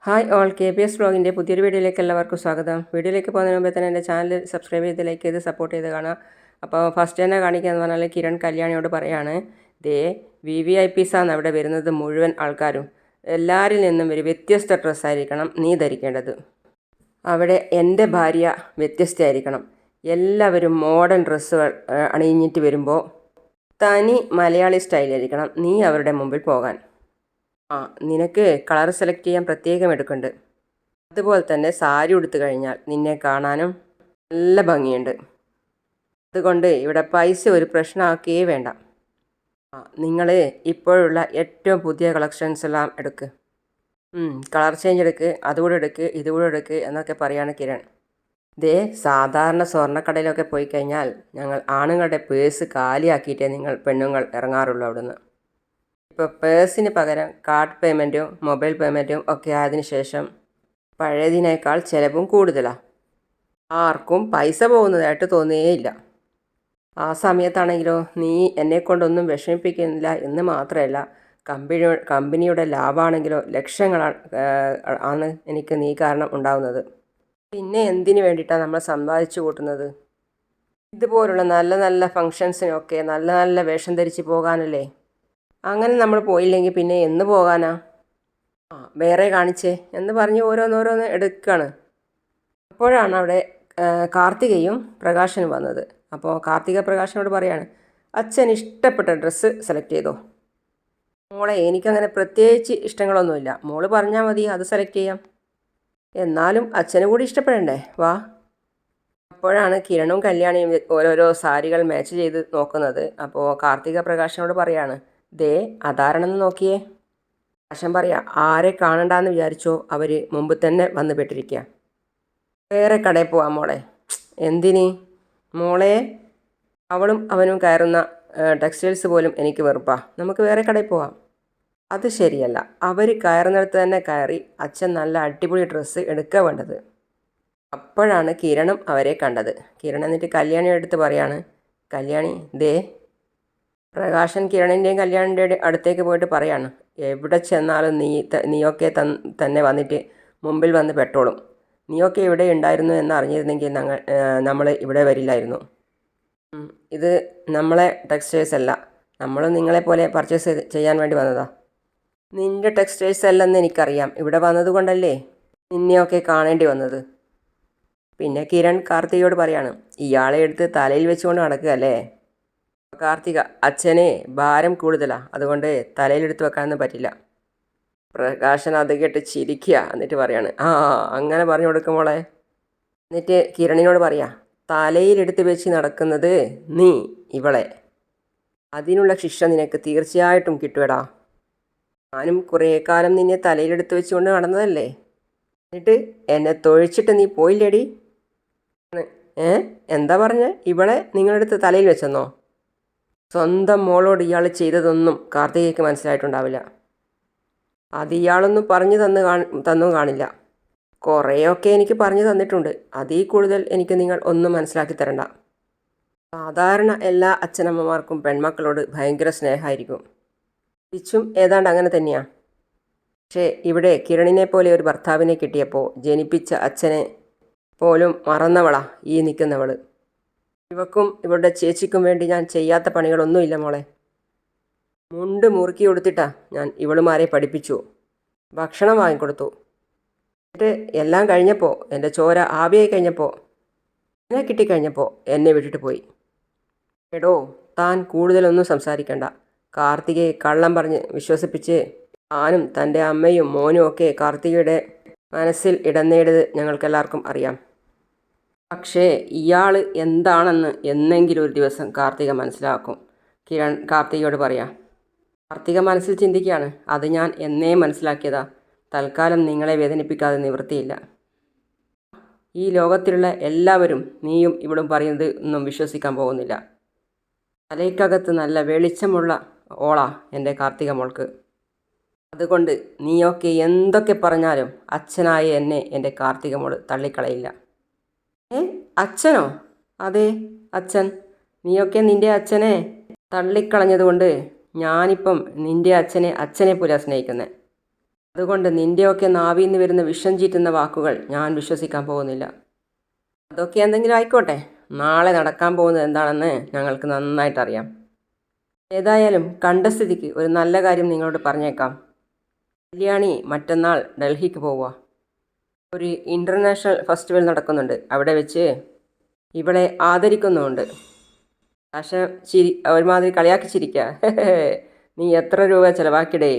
Hi all, KPS വ്ളോഗിൻ്റെ പുതിയൊരു വീഡിയോയിലേക്ക് എല്ലാവർക്കും സ്വാഗതം. വീഡിയോയിലേക്ക് പോകുന്നതിന് മുമ്പേ തന്നെ എൻ്റെ ചാനൽ സബ്സ്ക്രൈബ് ചെയ്ത് ലൈക്ക് ചെയ്ത് സപ്പോർട്ട് ചെയ്ത് കാണാം. അപ്പോൾ ഫസ്റ്റ് തന്നെ കാണിക്കുകയെന്ന് പറഞ്ഞാൽ കിരൺ കല്യാണിയോട് പറയാണ്, ദേ VVIPs ആണ് അവിടെ വരുന്നത് മുഴുവൻ ആൾക്കാരും. എല്ലാവരിൽ നിന്നും ഒരു വ്യത്യസ്ത ഡ്രസ്സായിരിക്കണം നീ ധരിക്കേണ്ടത്. അവിടെ എൻ്റെ ഭാര്യ വ്യത്യസ്തയായിരിക്കണം. എല്ലാവരും മോഡേൺ ഡ്രസ്സുകൾ അണിഞ്ഞിട്ട് വരുമ്പോൾ തനി മലയാളി സ്റ്റൈലായിരിക്കണം നീ അവരുടെ മുമ്പിൽ പോകാൻ. നിനക്ക് കളർ സെലക്ട് ചെയ്യാൻ പ്രത്യേകം എടുക്കുന്നുണ്ട്. അതുപോലെ തന്നെ സാരി ഉടുത്തു കഴിഞ്ഞാൽ നിന്നെ കാണാനും നല്ല ഭംഗിയുണ്ട്. അതുകൊണ്ട് ഇവിടെ പൈസ ഒരു പ്രശ്നമാക്കുകയേ വേണ്ട. നിങ്ങൾ ഇപ്പോഴുള്ള ഏറ്റവും പുതിയ കളക്ഷൻസ് എല്ലാം എടുക്ക്. കളർ ചേഞ്ച് എടുക്ക്, അതുകൂടെ എടുക്ക്, ഇതുകൂടെ എടുക്ക് എന്നൊക്കെ പറയാണ് കിരൺ. ദേ സാധാരണ സ്വർണ്ണക്കടയിലൊക്കെ പോയി കഴിഞ്ഞാൽ ഞങ്ങൾ ആണുങ്ങളുടെ പേഴ്സ് കാലിയാക്കിയിട്ടേ നിങ്ങൾ പെണ്ണുങ്ങൾ ഇറങ്ങാറുള്ളൂ അവിടുന്ന്. ഇപ്പോൾ പേഴ്സിന് പകരം കാർഡ് പേയ്മെൻറ്റും മൊബൈൽ പേയ്മെൻറ്റും ഒക്കെ ആയതിനു ശേഷം പഴയതിനേക്കാൾ ചിലവും കൂടുതലാണ്. ആർക്കും പൈസ പോകുന്നതായിട്ട് തോന്നുകയില്ല. ആ സമയത്താണെങ്കിലോ നീ എന്നെക്കൊണ്ടൊന്നും വിഷമിപ്പിക്കുന്നില്ല എന്ന് മാത്രമല്ല, കമ്പനിയുടെ ലാഭമാണെങ്കിലോ ലക്ഷങ്ങളാണ് ആണ് എനിക്ക് നീ കാരണം ഉണ്ടാകുന്നത്. പിന്നെ എന്തിനു വേണ്ടിയിട്ടാണ് നമ്മൾ സമ്പാദിച്ചു കൂട്ടുന്നത്? ഇതുപോലുള്ള നല്ല നല്ല ഫങ്ഷൻസിനൊക്കെ നല്ല നല്ല വേഷം ധരിച്ച് പോകാനല്ലേ. അങ്ങനെ നമ്മൾ പോയില്ലെങ്കിൽ പിന്നെ എന്ന് പോകാനാ? വേറെ കാണിച്ചേ എന്ന് പറഞ്ഞ് ഓരോന്നോരോന്ന് എടുക്കുകയാണ്. അപ്പോഴാണ് അവിടെ കാർത്തികയും പ്രകാശനും വന്നത്. അപ്പോൾ കാർത്തിക പ്രകാശനോട് പറയാണ്, അച്ഛൻ ഇഷ്ടപ്പെട്ട ഡ്രസ്സ് സെലക്ട് ചെയ്തോ. മോളെ എനിക്കങ്ങനെ പ്രത്യേകിച്ച് ഇഷ്ടങ്ങളൊന്നുമില്ല, മോള് പറഞ്ഞാൽ മതി, അത് സെലക്ട് ചെയ്യാം. എന്നാലും അച്ഛനും കൂടി ഇഷ്ടപ്പെടണ്ടേ, വാ. അപ്പോഴാണ് കിരണും കല്യാണിയും ഓരോരോ സാരികൾ മാച്ച് ചെയ്ത് നോക്കുന്നത്. അപ്പോൾ കാർത്തിക പ്രകാശനോട് പറയാണ്, ദേ അതാരണമെന്ന് നോക്കിയേ. പ്രകാശൻ പറയാം, ആരെ കാണണ്ടെന്ന് വിചാരിച്ചോ അവർ മുമ്പ് തന്നെ വന്ന് പെട്ടിരിക്കുക. വേറെ കടയിൽ പോവാം മോളെ. എന്തിന് മോളെ? അവളും അവനും കയറുന്ന ടെക്സ്റ്റൈൽസ് പോലും എനിക്ക് വെറുപ്പാ, നമുക്ക് വേറെ കടയിൽ പോവാം. അത് ശരിയല്ല, അവർ കയറുന്നിടത്ത് തന്നെ കയറി അച്ഛൻ നല്ല അടിപൊളി ഡ്രസ്സ് എടുക്കുക വേണ്ടത്. അപ്പോഴാണ് കിരണും അവരെ കണ്ടത്. കിരൺ എന്നിട്ട് കല്യാണിയുടെ അടുത്ത് പറയാണ്, കല്യാണി ദേ. പ്രകാശൻ കിരണിൻ്റെയും കല്യാണിൻ്റെയും അടുത്തേക്ക് പോയിട്ട് പറയാണ്, എവിടെ ചെന്നാലും നീയൊക്കെ തന്നെ വന്നിട്ട് മുമ്പിൽ വന്ന് പെട്ടോളും. നീയൊക്കെ ഇവിടെ ഉണ്ടായിരുന്നു എന്ന് അറിഞ്ഞിരുന്നെങ്കിൽ നമ്മൾ ഇവിടെ വരില്ലായിരുന്നു. ഇത് നമ്മളെ ടെക്സ്റ്റൈൽസ് അല്ല, നമ്മൾ നിങ്ങളെപ്പോലെ പർച്ചേസ് ചെയ്യാൻ വേണ്ടി വന്നതാ. നിൻ്റെ ടെക്സ്റ്റൈൽസ് അല്ലെന്ന് എനിക്കറിയാം, ഇവിടെ വന്നതുകൊണ്ടല്ലേ നിന്നെയൊക്കെ കാണേണ്ടി വന്നത്. പിന്നെ കിരൺ കാർത്തികയോട് പറയാണ്, ഇയാളെ എടുത്ത് തലയിൽ വെച്ചുകൊണ്ട് നടക്കുകയല്ലേ. കാർത്തിക, അച്ഛനെ ഭാരം കൂടുതലാണ്, അതുകൊണ്ട് തലയിലെടുത്ത് വെക്കാനൊന്നും പറ്റില്ല. പ്രകാശൻ അത് കേട്ട് ചിരിക്കുക. എന്നിട്ട് പറയാണ്, അങ്ങനെ പറഞ്ഞു കൊടുക്കുമ്പോളെ. എന്നിട്ട് കിരണിനോട് പറയാ, തലയിലെടുത്ത് വെച്ച് നടക്കുന്നത് നീ ഇവളെ, അതിനുള്ള ശിക്ഷ നിനക്ക് തീർച്ചയായിട്ടും കിട്ടുവടാ. ഞാനും കുറേ കാലം നിന്നെ തലയിലെടുത്ത് വെച്ചുകൊണ്ട് നടന്നതല്ലേ, എന്നിട്ട് എന്നെ തൊഴിച്ചിട്ട് നീ പോയില്ലേടി. എന്താ പറഞ്ഞ്? ഇവളെ നിങ്ങളെടുത്ത് തലയിൽ വെച്ചെന്നോ? സ്വന്തം മോളോട് ഇയാൾ ചെയ്തതൊന്നും കാർത്തികയ്ക്ക് മനസ്സിലായിട്ടുണ്ടാവില്ല. അത് ഇയാളൊന്നും പറഞ്ഞു തന്നു കാണില്ല. കുറേയൊക്കെ എനിക്ക് പറഞ്ഞു തന്നിട്ടുണ്ട്, അതിൽ കൂടുതൽ എനിക്ക് നിങ്ങൾ ഒന്നും മനസ്സിലാക്കി തരണ്ട. സാധാരണ എല്ലാ അച്ഛനമ്മമാർക്കും പെൺമക്കളോട് ഭയങ്കര സ്നേഹമായിരിക്കും. തിരിച്ചും ഏതാണ്ട് അങ്ങനെ തന്നെയാണ്. പക്ഷേ ഇവിടെ കിരണിനെ പോലെ ഒരു ഭർത്താവിനെ കിട്ടിയപ്പോൾ ജനിപ്പിച്ച അച്ഛനെ പോലും മറന്നവളാ ഈ നിൽക്കുന്നവൾ. ഇവക്കും ഇവളുടെ ചേച്ചിക്കും വേണ്ടി ഞാൻ ചെയ്യാത്ത പണികളൊന്നുമില്ല മോളെ. മുണ്ട് മുറുക്കി കൊടുത്തിട്ടാ ഞാൻ ഇവളുമാരെ പഠിപ്പിച്ചു, ഭക്ഷണം വാങ്ങിക്കൊടുത്തു. എന്നിട്ട് എല്ലാം കഴിഞ്ഞപ്പോൾ, എൻ്റെ ചോര ആവിയായി കഴിഞ്ഞപ്പോൾ, എന്നെ കിട്ടിക്കഴിഞ്ഞപ്പോൾ എന്നെ വിട്ടിട്ട് പോയി. എടോ, താൻ കൂടുതലൊന്നും സംസാരിക്കണ്ട. കാർത്തികയെ കള്ളം പറഞ്ഞ് വിശ്വസിപ്പിച്ച് താനും തൻ്റെ അമ്മയും മോനും ഒക്കെ കാർത്തികയുടെ മനസ്സിൽ ഇടം നേടിയത് ഞങ്ങൾക്കെല്ലാവർക്കും അറിയാം. പക്ഷേ ഇയാൾ എന്താണെന്ന് എന്നെങ്കിലും ഒരു ദിവസം കാർത്തിക മനസ്സിലാക്കും. കിരൺ കാർത്തികയോട് പറയാം. കാർത്തിക മനസ്സിൽ ചിന്തിക്കുകയാണ്, അത് ഞാൻ എന്നേ മനസ്സിലാക്കിയതാ. തൽക്കാലം നിങ്ങളെ വേദനിപ്പിക്കാതെ നിവൃത്തിയില്ല. ഈ ലോകത്തിലുള്ള എല്ലാവരും നീയും ഇവളും പറയുന്നത് ഒന്നും വിശ്വസിക്കാൻ പോകുന്നില്ല. തലയ്ക്കകത്ത് നല്ല വെളിച്ചമുള്ള ഓളാ എൻ്റെ കാർത്തിക മോൾക്ക്. അതുകൊണ്ട് നീയൊക്കെ എന്തൊക്കെ പറഞ്ഞാലും അച്ഛനായ എന്നെ എൻ്റെ കാർത്തിക മോൾ തള്ളിക്കളയില്ല. അച്ഛനോ? അതെ, അച്ഛൻ. നീയൊക്കെ നിൻ്റെ അച്ഛനെ തള്ളിക്കളഞ്ഞതുകൊണ്ട് ഞാനിപ്പം നിൻ്റെ അച്ഛനെ പോലെ സ്നേഹിക്കുന്നത്. അതുകൊണ്ട് നിൻ്റെയൊക്കെ നാവിൽ നിന്ന് വരുന്ന വിഷം ചീറ്റുന്ന വാക്കുകൾ ഞാൻ വിശ്വസിക്കാൻ പോകുന്നില്ല. അതൊക്കെ എന്തെങ്കിലും ആയിക്കോട്ടെ, നാളെ നടക്കാൻ പോകുന്നത് എന്താണെന്ന് ഞങ്ങൾക്ക് നന്നായിട്ടറിയാം. ഏതായാലും കണ്ട സ്ഥിതിക്ക് ഒരു നല്ല കാര്യം നിങ്ങളോട് പറഞ്ഞേക്കാം. കല്യാണി മറ്റന്നാൾ ഡൽഹിക്ക് പോവുക. ഒരു ഇൻ്റർനാഷണൽ ഫെസ്റ്റിവൽ നടക്കുന്നുണ്ട്. അവിടെ വെച്ച് ഇവളെ ആദരിക്കുന്നുമുണ്ട്. ആശ ഒരുമാതിരി കളിയാക്കി ചിരിക്കുക. നീ എത്ര രൂപ ചിലവാക്കിടേ?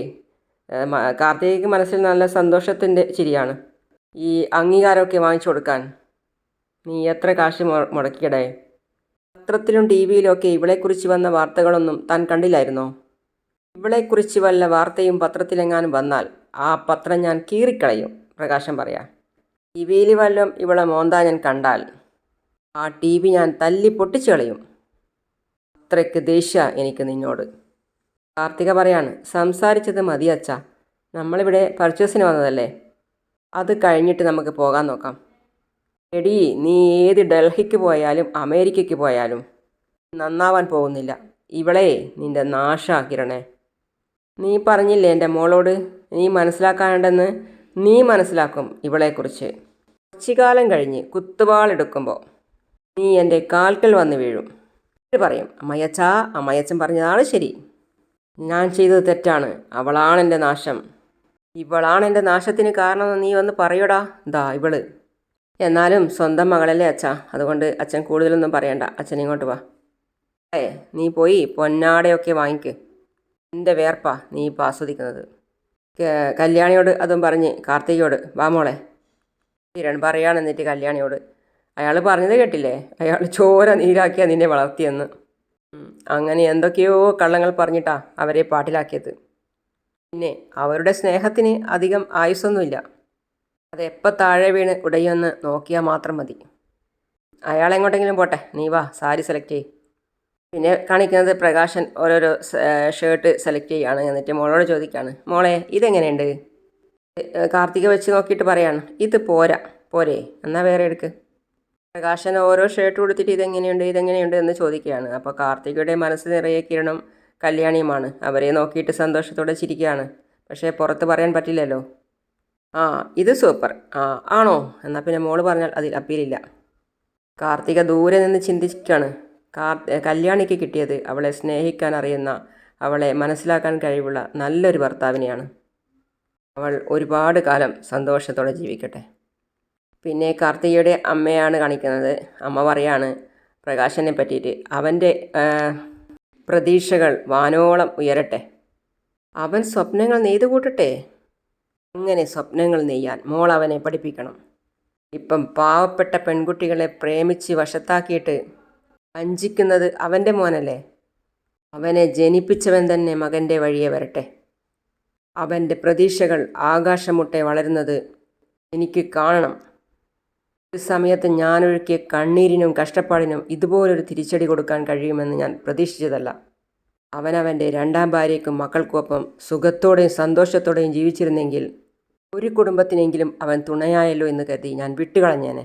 കാർത്തികയ്ക്ക് മനസ്സിൽ നല്ല സന്തോഷത്തിൻ്റെ ചിരിയാണ്. ഈ അംഗീകാരമൊക്കെ വാങ്ങിച്ചു കൊടുക്കാൻ നീ എത്ര കാശ് മുടക്കിയടേ? പത്രത്തിലും ടി വിയിലൊക്കെ ഇവളെക്കുറിച്ച് വന്ന വാർത്തകളൊന്നും താൻ കണ്ടില്ലായിരുന്നോ? ഇവളെക്കുറിച്ച് വല്ല വാർത്തയും പത്രത്തിലെങ്ങാനും വന്നാൽ ആ പത്രം ഞാൻ കീറിക്കളയും. പ്രകാശം പറയാം. ടി വിയിൽ വല്ലതും ഇവളെ മോന്താ ഞാൻ കണ്ടാൽ ആ ടി വി ഞാൻ തല്ലി പൊട്ടിച്ചു കളയും. അത്രയ്ക്ക് ദേഷ്യ എനിക്ക് നിന്നോട്. കാർത്തിക പറയാണ്, സംസാരിച്ചത് മതി അച്ഛാ, നമ്മളിവിടെ പർച്ചേസിന് വന്നതല്ലേ, അത് കഴിഞ്ഞിട്ട് നമുക്ക് പോകാൻ നോക്കാം. എടീ, നീ ഏത് ഡൽഹിക്ക് പോയാലും അമേരിക്കയ്ക്ക് പോയാലും നന്നാവാൻ പോകുന്നില്ല. ഇവളെ നിൻ്റെ നാശാക്കിരണേ. നീ പറഞ്ഞില്ലേ എൻ്റെ മോളോട് നീ മനസ്സിലാക്കാനുണ്ടെന്ന്? നീ മനസ്സിലാക്കും ഇവളെക്കുറിച്ച്. കുറച്ചു കാലം കഴിഞ്ഞ് കുത്തുവാളെടുക്കുമ്പോൾ നീ എൻ്റെ കാൽക്കൽ വന്ന് വീഴും. പറയും, അമ്മയച്ചാ, അമ്മയച്ചൻ പറഞ്ഞതാണ് ശരി, ഞാൻ ചെയ്തത് തെറ്റാണ്, അവളാണെൻ്റെ നാശം, ഇവളാണെൻ്റെ നാശത്തിന് കാരണമെന്ന് നീ വന്ന് പറയടാ. ദാ ഇവള്. എന്നാലും സ്വന്തം മകളല്ലേ അച്ഛാ, അതുകൊണ്ട് അച്ഛൻ കൂടുതലൊന്നും പറയണ്ട. അച്ഛൻ ഇങ്ങോട്ട് വാ. നീ പോയി പൊന്നാടയൊക്കെ വാങ്ങിക്ക്. എൻ്റെ വേർപ്പാ നീ ഇപ്പോൾ ആസ്വദിക്കുന്നത്. കല്യാണിയോട് അതും പറഞ്ഞ് കാർത്തികയോട്, വാ മോളെ. കിരൺ പറയാണ് എന്നിട്ട് കല്യാണിയോട്, അയാൾ പറഞ്ഞത് കേട്ടില്ലേ, അയാൾ ചോര നീരാക്കിയാ നിന്നെ വളർത്തിയെന്ന്. അങ്ങനെ എന്തൊക്കെയോ കള്ളങ്ങൾ പറഞ്ഞിട്ടാ അവരെ പാട്ടിലാക്കിയത്. പിന്നെ അവരുടെ സ്നേഹത്തിന് അധികം ആയുസ്സൊന്നുമില്ല. അതെപ്പോൾ താഴെ വീണ് ഉടയുമെന്ന് നോക്കിയാൽ മാത്രം മതി. അയാളെങ്ങോട്ടെങ്കിലും പോട്ടെ, നീ വാ, സാരി സെലക്ട് ചെയ്യ്. പിന്നെ കാണിക്കുന്നത് പ്രകാശൻ ഓരോരോ ഷർട്ട് സെലക്ട് ചെയ്യുകയാണ്. എന്നിട്ട് മോളോട് ചോദിക്കുകയാണ്, മോളെ ഇതെങ്ങനെയുണ്ട്? കാർത്തിക വെച്ച് നോക്കിയിട്ട് പറയാണ്, ഇത് പോരെ, എന്നാൽ വേറെ എടുക്ക്. പ്രകാശൻ ഓരോ ഷർട്ട് കൊടുത്തിട്ട് ഇതെങ്ങനെയുണ്ട് എന്ന് ചോദിക്കുകയാണ്. അപ്പോൾ കാർത്തികയുടെ മനസ്സ് നിറയെ കിരണും കല്യാണിയുമാണ്. അവരെ നോക്കിയിട്ട് സന്തോഷത്തോടെ ചിരിക്കുകയാണ്. പക്ഷേ പുറത്ത് പറയാൻ പറ്റില്ലല്ലോ. ആ, ഇത് സൂപ്പർ. ആണോ? എന്നാൽ പിന്നെ മോള് പറഞ്ഞാൽ അതിൽ അപ്പീലില്ല. കാർത്തിക ദൂരെ നിന്ന് ചിന്തിക്കുകയാണ്. കല്യാണിക്ക് കിട്ടിയത് അവളെ സ്നേഹിക്കാൻ അറിയുന്ന, അവളെ മനസ്സിലാക്കാൻ കഴിവുള്ള നല്ലൊരു ഭർത്താവിനെയാണ്. അവൾ ഒരുപാട് കാലം സന്തോഷത്തോടെ ജീവിക്കട്ടെ. പിന്നെ കാർത്തികയുടെ അമ്മയാണ് കാണിക്കുന്നത്. അമ്മ പറയാണ് പ്രകാശനെ പറ്റിയിട്ട്, അവൻ്റെ പ്രതീക്ഷകൾ വാനോളം ഉയരട്ടെ, അവൻ സ്വപ്നങ്ങൾ നെയ്തു കൂട്ടട്ടെ. അങ്ങനെ സ്വപ്നങ്ങൾ നെയ്യാൻ മോൾ അവനെ പഠിപ്പിക്കണം. ഇപ്പം പാവപ്പെട്ട പെൺകുട്ടികളെ പ്രേമിച്ച് വശത്താക്കിയിട്ട് വഞ്ചിക്കുന്നത് അവൻ്റെ മോനല്ലേ. അവനെ ജനിപ്പിച്ചവൻ തന്നെ മകൻ്റെ വഴിയെ വരട്ടെ. അവൻ്റെ പ്രതീക്ഷകൾ ആകാശമുട്ടെ വളരുന്നത് എനിക്ക് കാണണം. ഒരു സമയത്ത് ഞാനൊഴുക്കിയ കണ്ണീരിനും കഷ്ടപ്പാടിനും ഇതുപോലൊരു തിരിച്ചടി കൊടുക്കാൻ കഴിയുമെന്ന് ഞാൻ പ്രതീക്ഷിച്ചതല്ല. അവനവൻ്റെ രണ്ടാം ഭാര്യയ്ക്കും മക്കൾക്കൊപ്പം സുഖത്തോടെയും സന്തോഷത്തോടെയും ജീവിച്ചിരുന്നെങ്കിൽ ഒരു കുടുംബത്തിനെങ്കിലും അവൻ തുണയായല്ലോ എന്ന് കരുതി ഞാൻ വിട്ടുകളഞ്ഞേനെ.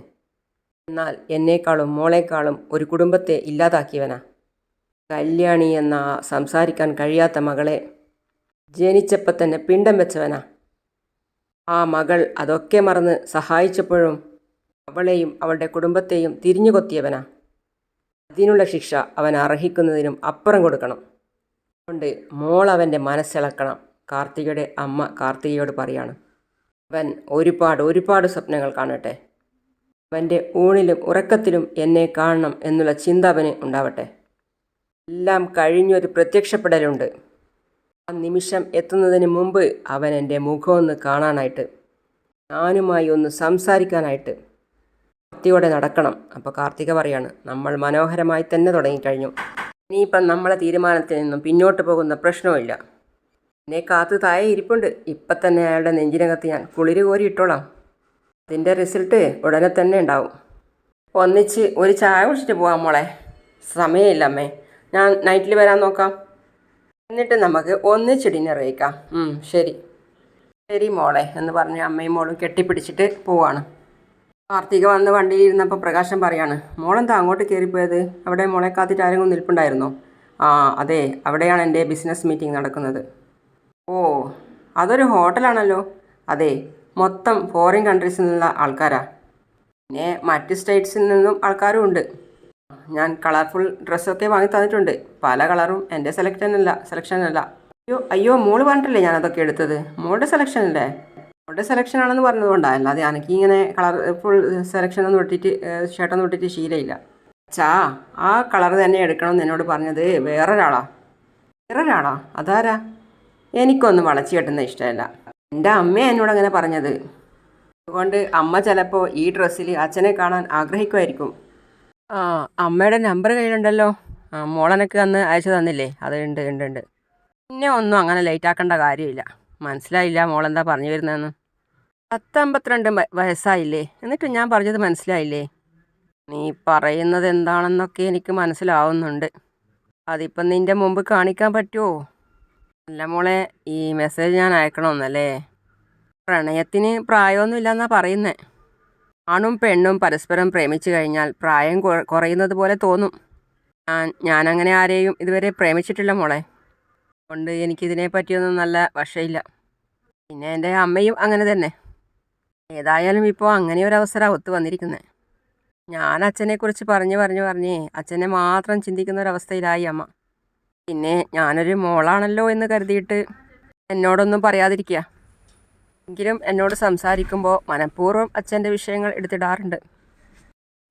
എന്നാൽ എന്നേക്കാളും മോളേക്കാളും ഒരു കുടുംബത്തെ ഇല്ലാതാക്കിയവനാ കല്യാണി എന്ന സംസാരിക്കാൻ കഴിയാത്ത മകളെ ജനിച്ചപ്പോൾ തന്നെ പിണ്ടം വെച്ചവനാ. ആ മകൾ അതൊക്കെ മറന്ന് സഹായിച്ചപ്പോഴും അവളെയും അവളുടെ കുടുംബത്തെയും തിരിഞ്ഞു കൊത്തിയവനാ. അതിനുള്ള ശിക്ഷ അവൻ അർഹിക്കുന്നതിനും അപ്പുറം കൊടുക്കണം. അതുകൊണ്ട് മോൾ അവൻ്റെ മനസ്സിളക്കണം. കാർത്തികയുടെ അമ്മ കാർത്തികയോട് പറയാണ്, അവൻ ഒരുപാട് സ്വപ്നങ്ങൾ കാണട്ടെ. അവൻ്റെ ഊണിലും ഉറക്കത്തിലും എന്നെ കാണണം എന്നുള്ള ചിന്ത അവന് ഉണ്ടാവട്ടെ. എല്ലാം കഴിഞ്ഞൊരു പ്രത്യക്ഷപ്പെടലുണ്ട്. ആ നിമിഷം എത്തുന്നതിന് മുമ്പ് അവൻ എൻ്റെ മുഖമൊന്ന് കാണാനായിട്ട്, ഞാനുമായി ഒന്ന് സംസാരിക്കാനായിട്ട് ഭക്തിയോടെ നടക്കണം. അപ്പോൾ കാർത്തിക പറയാണ്, നമ്മൾ മനോഹരമായി തന്നെ തുടങ്ങിക്കഴിഞ്ഞു. ഇനിയിപ്പം നമ്മളെ തീരുമാനത്തിൽ നിന്നും പിന്നോട്ട് പോകുന്ന പ്രശ്നമില്ല. എന്നെ കാത്തു താഴെ ഇരിപ്പുണ്ട്. ഇപ്പം തന്നെ അയാളുടെ നെഞ്ചിനകത്ത് ഞാൻ കുളിര് കോരി ഇട്ടോളാം. അതിൻ്റെ റിസൾട്ട് ഉടനെ തന്നെ ഉണ്ടാവും. ഒന്നിച്ച് ഒരു ചായ കുടിച്ചിട്ട് പോകാം മോളെ. സമയമില്ല അമ്മേ, ഞാൻ നൈറ്റിൽ വരാൻ നോക്കാം. എന്നിട്ട് നമുക്ക് ഒന്നിച്ച് ഡിന്നർ കഴിക്കാം. ശരി മോളെ എന്ന് പറഞ്ഞ് അമ്മയും മോളും കെട്ടിപ്പിടിച്ചിട്ട് പോവാണ്. കാർത്തിക വന്ന് വണ്ടിയിലിരുന്നപ്പോൾ പ്രകാശം പറയാണ്, മോളെന്താ അങ്ങോട്ട് കയറിപ്പോയത്? അവിടെ മോളെ കാത്തിട്ട് ആരെങ്കിലും നിൽപ്പുണ്ടായിരുന്നോ? അതെ, അവിടെയാണ് എൻ്റെ ബിസിനസ് മീറ്റിംഗ് നടക്കുന്നത്. ഓ, അതൊരു ഹോട്ടലാണല്ലോ. അതെ, മൊത്തം ഫോറിൻ കൺട്രീസിൽ നിന്നുള്ള ആൾക്കാരാ. പിന്നെ മറ്റ് സ്റ്റേറ്റ്സിൽ നിന്നും ആൾക്കാരും ഉണ്ട്. ഞാൻ കളർഫുൾ ഡ്രസ്സൊക്കെ വാങ്ങി തന്നിട്ടുണ്ട്. പല കളറും എൻ്റെ സെലക്ഷനല്ല. അയ്യോ അയ്യോ, മോള് പറഞ്ഞിട്ടില്ലേ ഞാനതൊക്കെ എടുത്തത്. മോളുടെ സെലക്ഷനല്ലേ? മോളുടെ സെലക്ഷനാണെന്ന് പറഞ്ഞതുകൊണ്ടാണ്. അല്ലാതെ എനിക്കിങ്ങനെ കളർഫുൾ സെലക്ഷനൊന്നും ഇട്ടിട്ട് ഷർട്ടൊന്നും ഇട്ടിട്ട് ശീലമില്ല. അച്ഛാ, ആ കളർ തന്നെ എടുക്കണമെന്ന് എന്നോട് പറഞ്ഞത് വേറൊരാളാ? അതാരാ? എനിക്കൊന്നും വളച്ചു കെട്ടുന്ന ഇഷ്ടമല്ല. എൻ്റെ അമ്മയാണ് എന്നോട് അങ്ങനെ പറഞ്ഞത്. അതുകൊണ്ട് അമ്മ ചിലപ്പോൾ ഈ ഡ്രസ്സിൽ അച്ഛനെ കാണാൻ ആഗ്രഹിക്കുമായിരിക്കും. ആ, അമ്മയുടെ നമ്പർ കയ്യിലുണ്ടല്ലോ. മോളെനക്ക് അന്ന് അയച്ചു തന്നില്ലേ? അത് ഉണ്ട്. പിന്നെ ഒന്നും അങ്ങനെ ലേറ്റ് ആക്കേണ്ട കാര്യമില്ല. മനസ്സിലായില്ല മോളെന്താ പറഞ്ഞു വരുന്നതെന്ന്. 52 വയസ്സായില്ലേ? എന്നിട്ട് ഞാൻ പറഞ്ഞത് മനസ്സിലായില്ലേ? നീ പറയുന്നത് എന്താണെന്നൊക്കെ എനിക്ക് മനസ്സിലാവുന്നുണ്ട്. അതിപ്പം നിന്റെ മുമ്പ് കാണിക്കാൻ പറ്റുമോ? അല്ല മോളെ, ഈ മെസ്സേജ് ഞാൻ അയക്കണമെന്നല്ലേ? പ്രണയത്തിന് പ്രായമൊന്നുമില്ലെന്നാ പറയുന്നേ. ആണും പെണ്ണും പരസ്പരം പ്രേമിച്ചു കഴിഞ്ഞാൽ പ്രായം കുറയുന്നത് പോലെ തോന്നും. ഞാനങ്ങനെ ആരെയും ഇതുവരെ പ്രേമിച്ചിട്ടില്ല മോളെ. അതുകൊണ്ട് എനിക്കിതിനെ പറ്റിയൊന്നും നല്ല വശമില്ല. പിന്നെ എൻ്റെ അമ്മയും അങ്ങനെ തന്നെ. ഏതായാലും ഇപ്പോൾ അങ്ങനെ ഒരു അവസരം ഒത്തു വന്നിരിക്കുന്നത്. ഞാൻ അച്ഛനെക്കുറിച്ച് പറഞ്ഞ് അച്ഛനെ മാത്രം ചിന്തിക്കുന്ന ഒരവസ്ഥയിലായി അമ്മ. പിന്നെ ഞാനൊരു മോളാണല്ലോ എന്ന് കരുതിയിട്ട് എന്നോടൊന്നും പറയാതിരിക്കുക. എങ്കിലും എന്നോട് സംസാരിക്കുമ്പോൾ മനഃപൂർവ്വം അച്ഛൻ്റെ വിഷയങ്ങൾ എടുത്തിടാറുണ്ട്.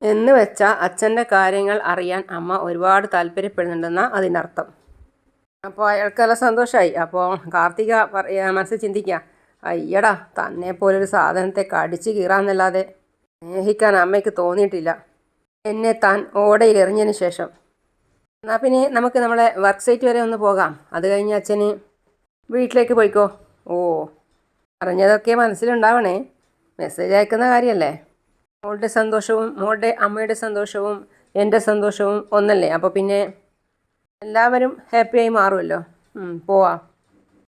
എന്ന് വെച്ചാൽ അച്ഛൻ്റെ കാര്യങ്ങൾ അറിയാൻ അമ്മ ഒരുപാട് താല്പര്യപ്പെടുന്നുണ്ടെന്നാണ് അതിനർത്ഥം. അപ്പോൾ അയാൾക്കെല്ലാം സന്തോഷമായി. അപ്പോൾ കാർത്തിക മനസ്സിൽ ചിന്തിക്കുക, അയ്യടാ, തന്നെ പോലൊരു സാധനത്തെ കടിച്ച് കീറാന്നല്ലാതെ സ്നേഹിക്കാൻ അമ്മയ്ക്ക് തോന്നിയിട്ടില്ല എന്നെ താൻ ഓടയിൽ എറിഞ്ഞതിന് ശേഷം. എന്നാൽ പിന്നെ നമുക്ക് നമ്മളെ വർക്ക് സൈറ്റ് വരെ ഒന്ന് പോകാം. അത് കഴിഞ്ഞ് അച്ഛന് വീട്ടിലേക്ക് പോയിക്കോ. ഓ, പറഞ്ഞതൊക്കെ മനസ്സിലുണ്ടാവണേ. മെസ്സേജ് അയക്കുന്ന കാര്യമല്ലേ? മോളുടെ സന്തോഷവും മോളുടെ അമ്മയുടെ സന്തോഷവും എൻ്റെ സന്തോഷവും ഒന്നല്ലേ? അപ്പോൾ പിന്നെ എല്ലാവരും ഹാപ്പിയായി മാറുമല്ലോ. പോവാം.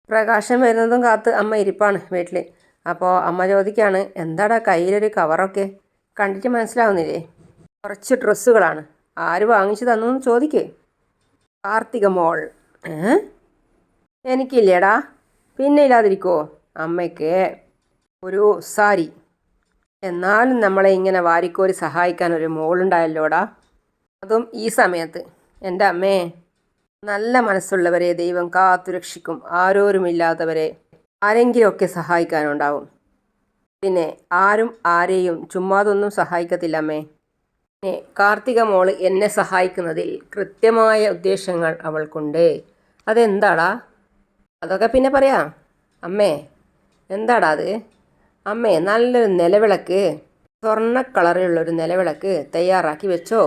പ്രകാശം വരുന്നതും കാത്ത് അമ്മ ഇരിപ്പാണ് വീട്ടിൽ. അപ്പോൾ അമ്മ ചോദിക്കുകയാണ്, എന്താടാ കയ്യിലൊരു കവറൊക്കെ? കണ്ടിട്ട് മനസ്സിലാവുന്നില്ലേ? കുറച്ച് ഡ്രസ്സുകളാണ്. ആര് വാങ്ങിച്ചു തന്നു ചോദിക്കേ. കാർത്തിക മോൾ. എനിക്കില്ലേടാ? പിന്നെ ഇല്ലാതിരിക്കുമോ? അമ്മയ്ക്ക് ഒരു സാരി. എന്നാലും നമ്മളെ ഇങ്ങനെ വാരിക്കോരി സഹായിക്കാൻ ഒരു മോളുണ്ടായല്ലോടാ, അതും ഈ സമയത്ത്. എൻ്റെ അമ്മേ, നല്ല മനസ്സുള്ളവരെ ദൈവം കാത്തുരക്ഷിക്കും. ആരോരുമില്ലാത്തവരെ ആരെങ്കിലുമൊക്കെ സഹായിക്കാനുണ്ടാവും. പിന്നെ ആരും ആരെയും ചുമ്മാതൊന്നും സഹായിക്കത്തില്ല അമ്മേ. പിന്നെ കാർത്തിക മോള് എന്നെ സഹായിക്കുന്നതിൽ കൃത്യമായ ഉദ്ദേശങ്ങൾ അവൾക്കുണ്ട്. അതെന്താടാ? അതൊക്കെ പിന്നെ പറയാം. അമ്മേ, എന്താടാ അത്? അമ്മേ, നല്ലൊരു നിലവിളക്ക്, സ്വർണ്ണ കളറിലുള്ളൊരു നിലവിളക്ക് തയ്യാറാക്കി വെച്ചോ.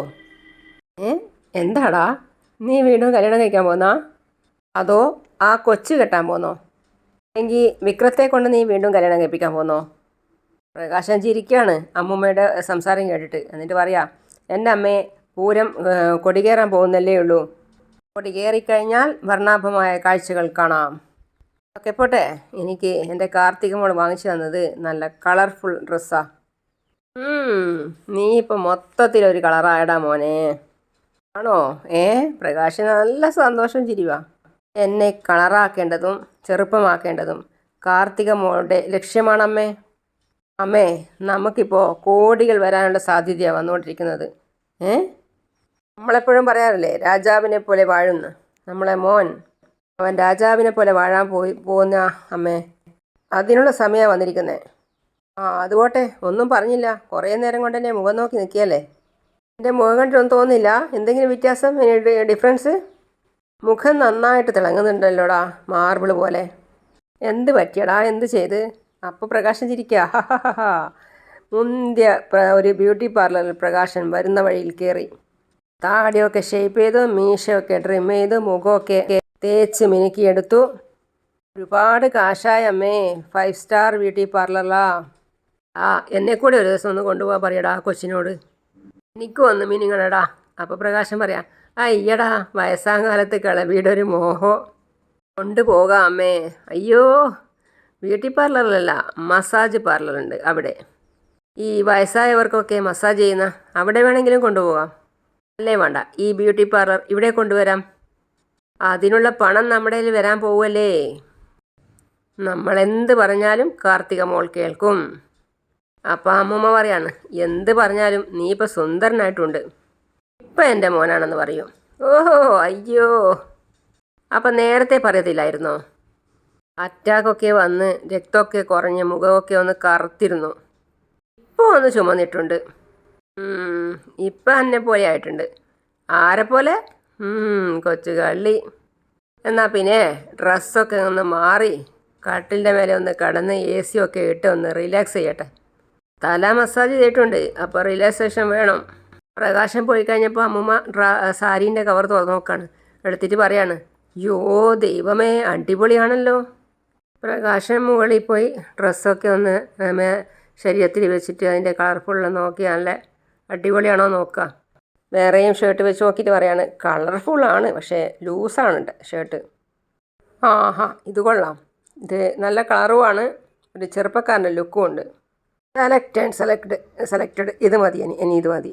എന്താടാ, നീ വീണ്ടും കല്യാണം കഴിക്കാൻ പോന്നാ? അതോ ആ കൊച്ചു കെട്ടാൻ പോന്നോ? എങ്കിൽ വിക്രത്തെ കൊണ്ട് നീ വീണ്ടും കല്യാണം കഴിപ്പിക്കാൻ പോന്നോ? പ്രകാശം ചിരിക്കുകയാണ് അമ്മൂമ്മയുടെ സംസാരം കേട്ടിട്ട്. എന്നിട്ട് പറയാ, എൻ്റെ അമ്മയെ പൂരം കൊടികേറാൻ പോകുന്നല്ലേ ഉള്ളൂ. കൊടികേറിക്കഴിഞ്ഞാൽ വർണ്ണാഭമായ കാഴ്ചകൾ കാണാം. ഓക്കെ, പോട്ടെ. എനിക്ക് എൻ്റെ കാർത്തിക മോൾ വാങ്ങിച്ചു തന്നത് നല്ല കളർഫുൾ ഡ്രസ്സാണ്. നീ ഇപ്പം മൊത്തത്തിലൊരു കളറായടാ മോനെ. ആണോ? പ്രകാശിന് നല്ല സന്തോഷം ചിരിവാ. എന്നെ കളറാക്കേണ്ടതും ചെറുപ്പമാക്കേണ്ടതും കാർത്തിക മോളുടെ ലക്ഷ്യമാണമ്മേ. അമ്മേ, നമുക്കിപ്പോൾ കോടികൾ വരാനുള്ള സാധ്യതയാണ് വന്നുകൊണ്ടിരിക്കുന്നത്. നമ്മളെപ്പോഴും പറയാറില്ലേ, രാജാവിനെ പോലെ വാഴുന്നു. നമ്മളെ മോൻ, അവൻ രാജാവിനെ പോലെ വാഴാൻ പോകുന്ന അമ്മേ. അതിനുള്ള സമയമാണ് വന്നിരിക്കുന്നത്. അതുപോട്ടെ, ഒന്നും പറഞ്ഞില്ല. കുറേ നേരം കൊണ്ട് തന്നെ മുഖം നോക്കി നിൽക്കുകയല്ലേ. എൻ്റെ മുഖം കണ്ടിട്ടൊന്നും തോന്നുന്നില്ല. എന്തെങ്കിലും വ്യത്യാസം, ഡിഫറൻസ്? മുഖം നന്നായിട്ട് തിളങ്ങുന്നുണ്ടല്ലോടാ, മാർബിൾ പോലെ. എന്ത് പറ്റിയടാ? എന്ത് ചെയ്ത്? അപ്പോൾ പ്രകാശൻ ചിരിക്കുക. മുന്തിയ ഒരു ബ്യൂട്ടി പാർലറിൽ പ്രകാശൻ വരുന്ന വഴിയിൽ കയറി. താടിയൊക്കെ ഷേപ്പ് ചെയ്തു, മീശയൊക്കെ ട്രിം ചെയ്തു, മുഖമൊക്കെ തേച്ച് മിനുക്കിയെടുത്തു. ഒരുപാട് കാശായ അമ്മേ. 5 സ്റ്റാർ ബ്യൂട്ടി പാർലറിലാ. എന്നെ കൂടെ ഒരു ദിവസം ഒന്ന് കൊണ്ടുപോകാൻ പറയടാ കൊച്ചിനോട്. എനിക്കും ഒന്ന് മിനുങ്ങണടാ. അപ്പോൾ പ്രകാശം പറയാം, അയ്യടാ, വയസ്സാം കാലത്ത് കിളവിയുടെ ഒരു മോഹം. കൊണ്ടുപോകാം അമ്മേ. അയ്യോ, ബ്യൂട്ടി പാർലറിലല്ല, മസാജ് പാർലറുണ്ട് അവിടെ. ഈ വയസ്സായവർക്കൊക്കെ മസാജ് ചെയ്യുന്ന അവിടെ വേണമെങ്കിലും കൊണ്ടുപോകാം. അല്ലേ വേണ്ട, ഈ ബ്യൂട്ടി പാർലർ ഇവിടെ കൊണ്ടുവരാം. അതിനുള്ള പണം നമ്മുടെ കയ്യിൽ വരാൻ പോവുമല്ലേ. നമ്മളെന്ത് പറഞ്ഞാലും കാർത്തിക മോൾ കേൾക്കും. അപ്പം അമ്മൂമ്മ പറയാണ്, എന്ത് പറഞ്ഞാലും നീ ഇപ്പം സുന്ദരനായിട്ടുണ്ട്, ഇപ്പം എൻ്റെ മോനാണെന്ന് പറയും. ഓഹോ അയ്യോ, അപ്പം നേരത്തെ പറയത്തില്ലായിരുന്നോ? അറ്റാക്കൊക്കെ വന്ന് രക്തമൊക്കെ കുറഞ്ഞ് മുഖമൊക്കെ ഒന്ന് കറുത്തിരുന്നു, ഇപ്പോൾ ഒന്ന് ചുമന്നിട്ടുണ്ട്. ഇപ്പം എന്നെ പോലെ ആയിട്ടുണ്ട്. ആരെപ്പോലെ? കൊച്ചു കള്ളി. എന്നാൽ പിന്നെ ഡ്രസ്സൊക്കെ ഒന്ന് മാറി കട്ടിലിൻ്റെ മേലെ ഒന്ന് കിടന്ന് AC ഒക്കെ ഇട്ട് ഒന്ന് റിലാക്സ് ചെയ്യട്ടെ. തല മസാജ് ചെയ്തിട്ടുണ്ട്, അപ്പോൾ റിലാക്സേഷൻ വേണം. പ്രകാശം പോയി കഴിഞ്ഞപ്പോൾ അമ്മൂമ്മ സാരീൻ്റെ കവർ തുറന്ന് നോക്കാണ്. എടുത്തിട്ട് പറയാണ്, യോ ദൈവമേ അടിപൊളിയാണല്ലോ. പ്രകാശം മുകളിൽ പോയി ഡ്രസ്സൊക്കെ ഒന്ന് ശരീരത്തിൽ വെച്ചിട്ട് അതിൻ്റെ കളർഫുള്ള് നോക്കി നല്ല അടിപൊളിയാണോ നോക്കുക. വേറെയും ഷർട്ട് വെച്ച് നോക്കിയിട്ട് പറയാണ്, കളർഫുള്ളാണ്, പക്ഷേ ലൂസാണ് ഷർട്ട്. ആഹാ ഇത് കൊള്ളാം, ഇത് നല്ല കളറുമാണ്, ഒരു ചെറുപ്പക്കാരൻ്റെ ലുക്കും ഉണ്ട്. സെലക്റ്റഡ് ഇത് മതി, ഇനി ഇത് മതി.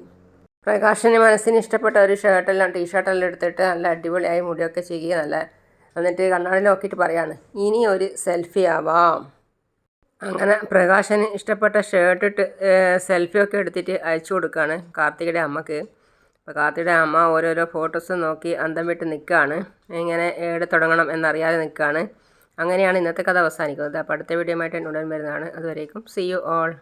പ്രകാശന് മനസ്സിന് ഇഷ്ടപ്പെട്ട ഒരു ടീഷർട്ടെല്ലാം എടുത്തിട്ട് നല്ല അടിപൊളിയായി മുടിയൊക്കെ ചെയ്യുക നല്ല. എന്നിട്ട് കണ്ണാടി നോക്കിയിട്ട് പറയാണ്, ഇനി ഒരു സെൽഫി ആവാം. അങ്ങനെ പ്രകാശന് ഇഷ്ടപ്പെട്ട ഷർട്ടിട്ട് സെൽഫിയൊക്കെ എടുത്തിട്ട് അയച്ചു കൊടുക്കുകയാണ് കാർത്തികയുടെ അമ്മക്ക്. അപ്പോൾ കാർത്തികയുടെ അമ്മ ഓരോരോ ഫോട്ടോസ് നോക്കി അന്തം വിട്ട് നിൽക്കുകയാണ്, എങ്ങനെ എവിടെ തുടങ്ങണം എന്നറിയാതെ നിൽക്കുകയാണ്. അങ്ങനെയാണ് ഇന്നത്തെ കഥ അവസാനിക്കുന്നത്. അപ്പോൾ അടുത്ത വീഡിയോ ആയിട്ട് ഉടൻ വരുന്നതാണ്. അതുവരേക്കും see you all.